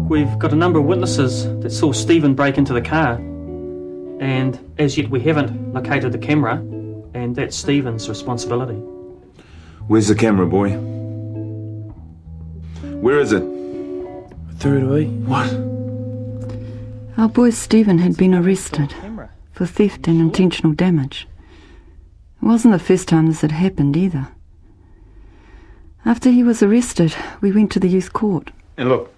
we've got a number of witnesses that saw Stephen break into the car, and as yet we haven't located the camera, and that's Stephen's responsibility. Where's the camera, boy? Where is it? Third away. What? Our boy Stephen had been arrested for theft and intentional damage. It wasn't the first time this had happened either. After he was arrested, we went to the youth court. And look,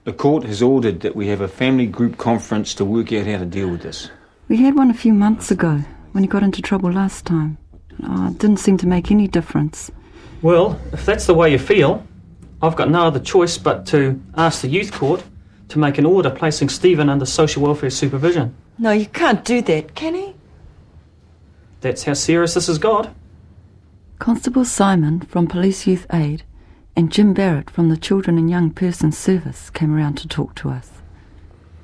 the court has ordered that we have a family group conference to work out how to deal with this. We had one a few months ago, when he got into trouble last time. It didn't seem to make any difference. Well, if that's the way you feel, I've got no other choice but to ask the youth court to make an order placing Stephen under social welfare supervision. No, you can't do that, can he? That's how serious this has got. Constable Simon from Police Youth Aid and Jim Barrett from the Children and Young Persons Service came around to talk to us.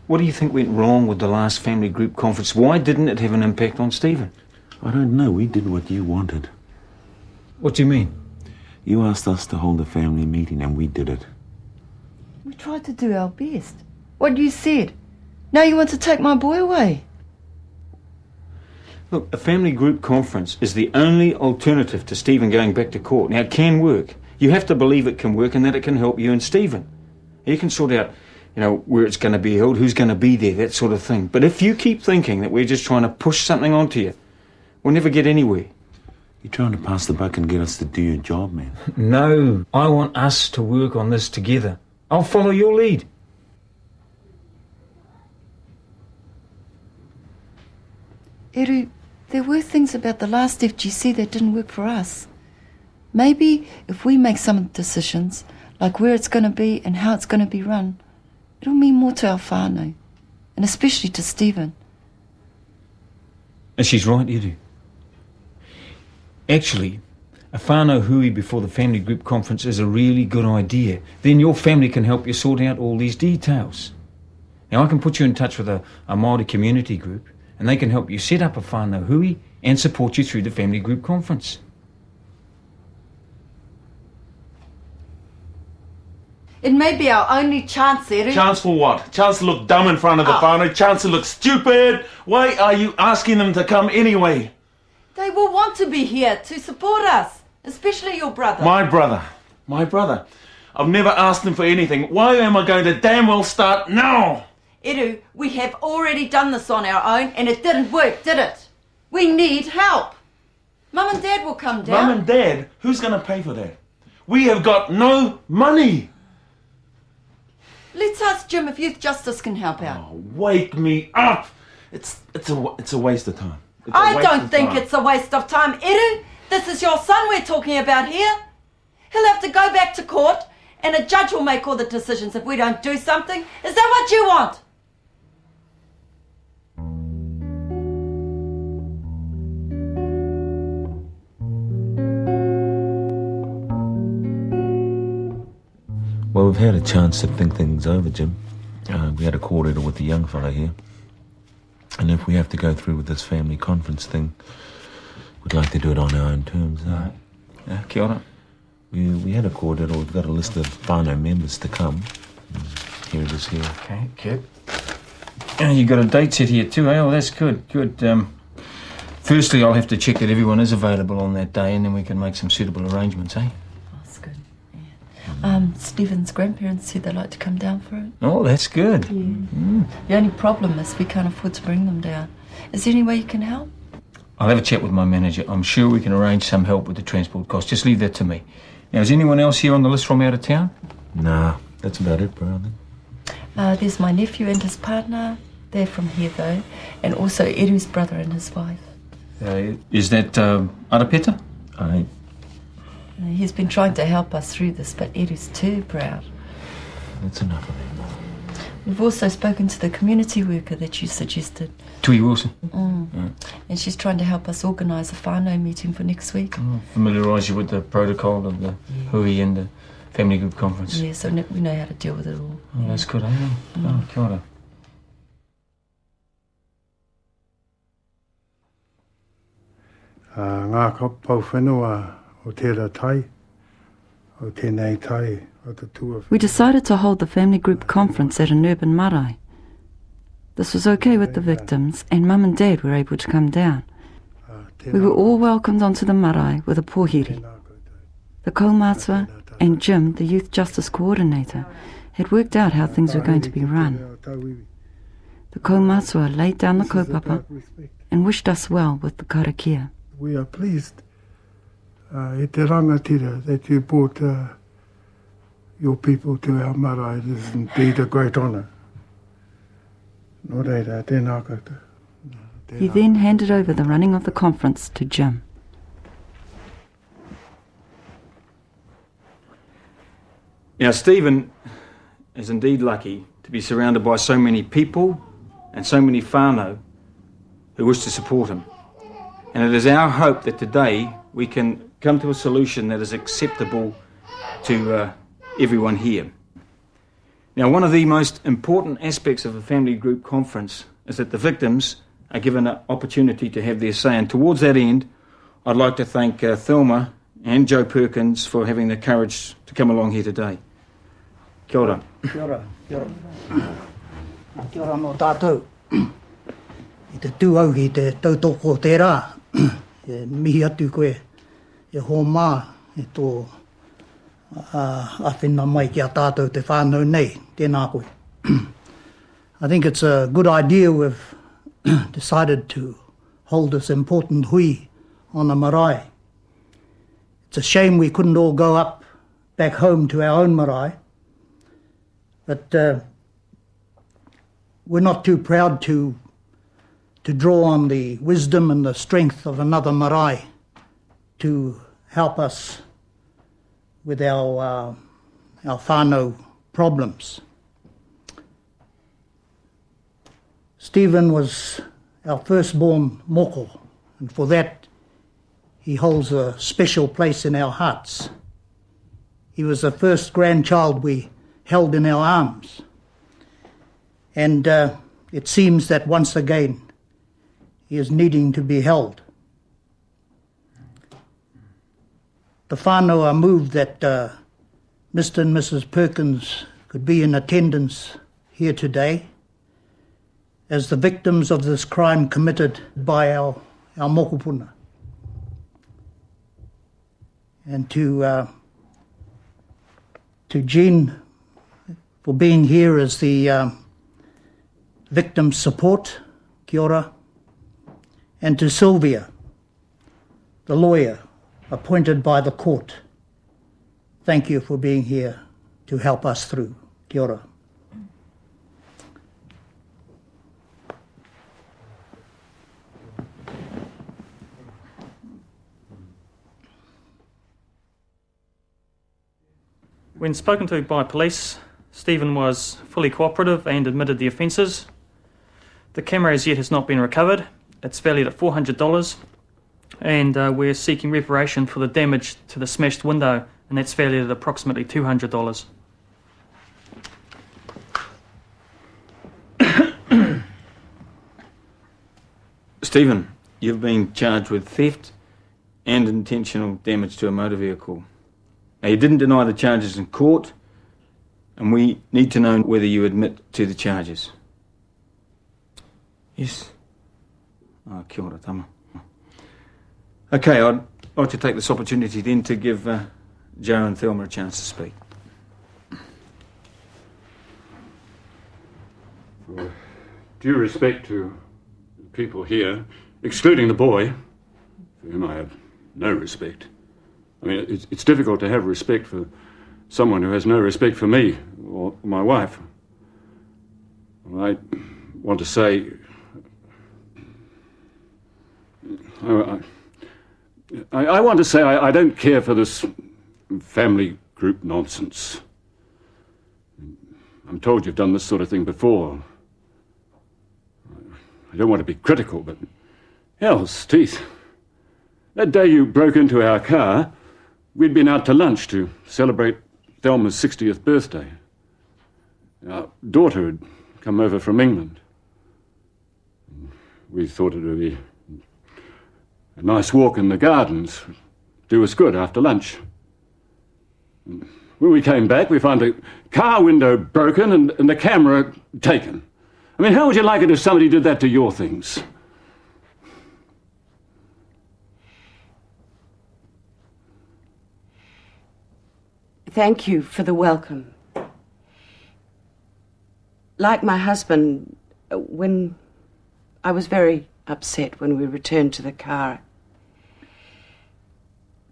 What do you think went wrong with the last family group conference? Why didn't it have an impact on Stephen? I don't know. We did what you wanted. What do you mean? You asked us to hold a family meeting and we did it. We tried to do our best. What you said. Now you want to take my boy away. Look, a family group conference is the only alternative to Stephen going back to court. Now, it can work. You have to believe it can work and that it can help you and Stephen. You can sort out, where it's going to be held, who's going to be there, that sort of thing. But if you keep thinking that we're just trying to push something onto you, we'll never get anywhere. You're trying to pass the buck and get us to do your job, man. No, I want us to work on this together. I'll follow your lead. Eru, there were things about the last FGC that didn't work for us. Maybe if we make some decisions, like where it's going to be and how it's going to be run, it'll mean more to our whānau, and especially to Stephen. And she's right, Eru. Actually, a whānau hui before the family group conference is a really good idea. Then your family can help you sort out all these details. Now, I can put you in touch with a Māori community group, and they can help you set up a whānau hui and support you through the family group conference. It may be our only chance, Eru. Chance for what? Chance to look dumb in front of the whānau? Chance to look stupid? Why are you asking them to come anyway? They will want to be here to support us, especially your brother. My brother. I've never asked him for anything. Why am I going to damn well start now? Eru, we have already done this on our own and it didn't work, did it? We need help. Mum and Dad will come down. Mum and Dad? Who's going to pay for that? We have got no money. Let's ask Jim if Youth Justice can help out. Oh, wake me up. It's a waste of time. I don't think it's a waste of time, Eru. This is your son we're talking about here. He'll have to go back to court and a judge will make all the decisions if we don't do something. Is that what you want? Well, we've had a chance to think things over, Jim. We had a court order with the young fellow here. And if we have to go through with this family conference thing, we'd like to do it on our own terms. Right. Yeah, kia ora. We had a court order. We've got a list of whānau members to come. Here it is here. Okay, good. And you got a date set here too, eh? Oh, that's good, good. Firstly, I'll have to check that everyone is available on that day and then we can make some suitable arrangements, eh? That's good, yeah. Stephen's grandparents said they'd like to come down for it. Oh, that's good. Yeah. The only problem is we can't afford to bring them down. Is there any way you can help? I'll have a chat with my manager. I'm sure we can arrange some help with the transport costs. Just leave that to me. Now, is anyone else here on the list from out of town? Nah, that's about it, bro, I think. There's my nephew and his partner. They're from here, though. And also Eru's brother and his wife. Is that Arapeta? Aye. He's been trying to help us through this, but Eru's too proud. That's enough of them. We've also spoken to the community worker that you suggested. Tui Wilson? And she's trying to help us organise a whānau meeting for next week. Familiarise you with the protocol of the hui and the family group conference. Yeah, so we know how to deal with it all. Oh, that's good, eh? Oh, kia ora. Ngā pau whenua o tērā tai. o tēnei tai o te tua. We decided to hold the family group conference at an urban marae. This was okay with the victims, and Mum and Dad were able to come down. We were all welcomed onto the marae with a pohiri. The kaumātua and Jim, the Youth Justice Coordinator, had worked out how things were going to be run. The kaumātua laid down the kaupapa and wished us well with the karakia. We are pleased, e te rangatira, that you brought your people to our marae. It is indeed a great honour. Nō reira, tēnā koutou. He then handed over the running of the conference to Jim. Now, Stephen is indeed lucky to be surrounded by so many people and so many whānau who wish to support him. And it is our hope that today we can come to a solution that is acceptable to everyone here. Now, one of the most important aspects of a family group conference is that the victims are given an opportunity to have their say. And towards that end, I'd like to thank Thelma and Joe Perkins for having the courage to come along here today. Kia ora. Kia ora. Kia ora. Kia ora no tātou. I te tūauhi te tautoko tērā, e mihi atu koe, e hō mā, e tō awhina mai ki a tātou te whānau nei, tēnā koe. I think it's a good idea we've decided to hold this important hui on the marae. It's a shame we couldn't all go up back home to our own marae, but we're not too proud to draw on the wisdom and the strength of another marae to help us with our whānau problems. Stephen was our firstborn moko, and for that he holds a special place in our hearts. He was the first grandchild we held in our arms, and it seems that once again he is needing to be held. The whānau are moved that Mr. and Mrs. Perkins could be in attendance here today as the victims of this crime committed by our mokopuna. And to Jean for being here as the victim support, kia ora, and to Sylvia, the lawyer appointed by the court. Thank you for being here to help us through. Kia ora. When spoken to by police, Stephen was fully cooperative and admitted the offences. The camera as yet has not been recovered. It's valued at $400, and we're seeking reparation for the damage to the smashed window, and that's valued at approximately $200. Stephen, you've been charged with theft and intentional damage to a motor vehicle. Now, you didn't deny the charges in court, and we need to know whether you admit to the charges. Yes. Oh, kia ora, tama. Okay, I'd like to take this opportunity then to give Joe and Thelma a chance to speak. With due respect to the people here, excluding the boy, for whom I have no respect. I mean, it's difficult to have respect for someone who has no respect for me or my wife. I want to say, I want to say I don't care for this family group nonsense. I'm told you've done this sort of thing before. I don't want to be critical, but hell's teeth. That day you broke into our car, we'd been out to lunch to celebrate Thelma's 60th birthday. Our daughter had come over from England. We thought it would be a nice walk in the gardens, do us good after lunch. When we came back, we found the car window broken and the camera taken. I mean, how would you like it if somebody did that to your things? Thank you for the welcome. Like my husband, when I was very upset when we returned to the car.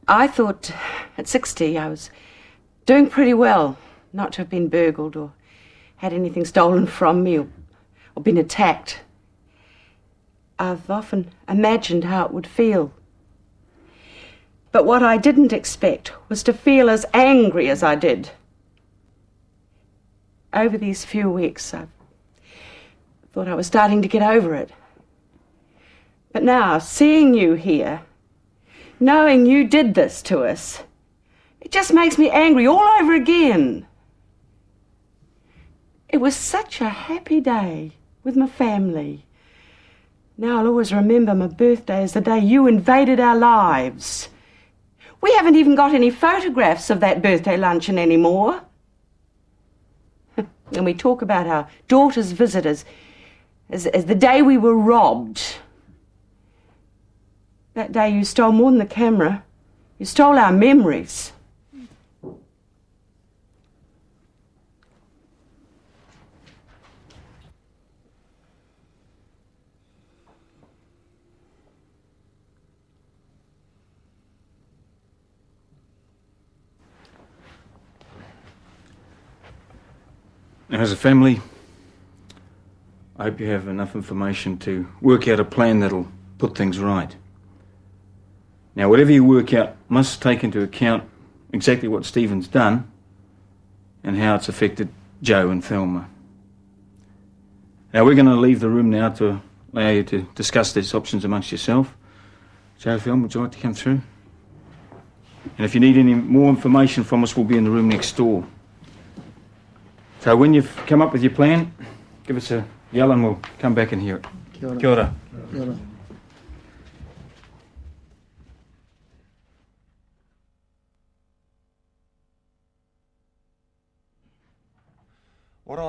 I thought at 60 I was doing pretty well not to have been burgled or had anything stolen from me or been attacked. I've often imagined how it would feel. But what I didn't expect was to feel as angry as I did. Over these few weeks, I thought I was starting to get over it. But now, seeing you here, knowing you did this to us, it just makes me angry all over again. It was such a happy day with my family. Now I'll always remember my birthday as the day you invaded our lives. We haven't even got any photographs of that birthday luncheon anymore. And we talk about our daughter's visit as the day we were robbed. That day you stole more than the camera. You stole our memories. Now, as a family, I hope you have enough information to work out a plan that'll put things right. Now, whatever you work out must take into account exactly what Stephen's done and how it's affected Joe and Thelma. Now, we're going to leave the room now to allow you to discuss these options amongst yourself. Joe, Thelma, would you like to come through? And if you need any more information from us, we'll be in the room next door. So when you've come up with your plan, give us a yell and we'll come back and hear it. Kia ora. Kia ora. Kia ora.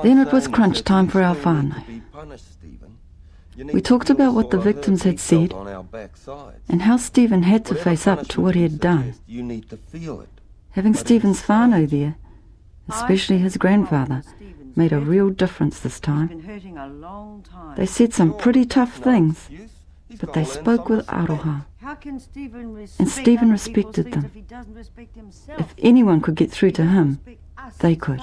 Then it was crunch time for our whānau. We talked about what the victims had said and how Stephen had to face up to what he had done. Having Stephen's whānau there, especially his grandfather, made a real difference this time. They said some pretty tough things, but they spoke with aroha. And Stephen respected them. If anyone could get through to him, they could.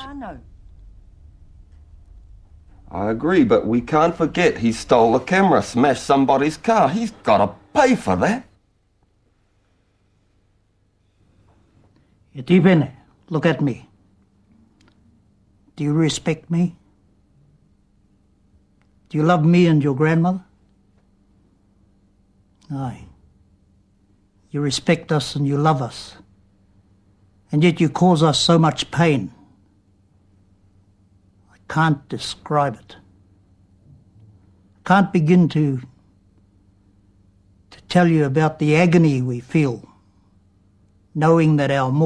I agree, but we can't forget he stole a camera, smashed somebody's car. He's got to pay for that. Stephen, look at me. Do you respect me? Do you love me and your grandmother? Aye. You respect us and you love us. And yet you cause us so much pain. I can't describe it. I can't begin to tell you about the agony we feel, knowing that our moko